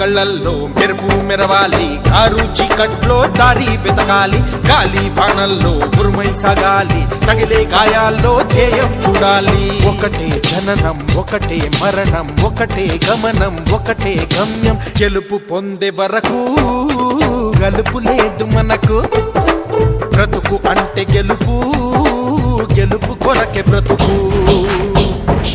కళ్ళల్లో మెరుపు మెరవాలి, కారు చీకట్లో దారి వెతకాలి, గాలి బాణల్లో ఉరుమై సాగాలి, తగిలే గాయాల్లో ధ్యేయం చూడాలి. ఒకటే జననం, ఒకటే మరణం, ఒకటే గమనం, ఒకటే గమ్యం. గెలుపు పొందే వరకు గలుపు లేదు మనకు. బ్రతుకు అంటే గెలుపు, గెలుపు కొరకే బ్రతుకు.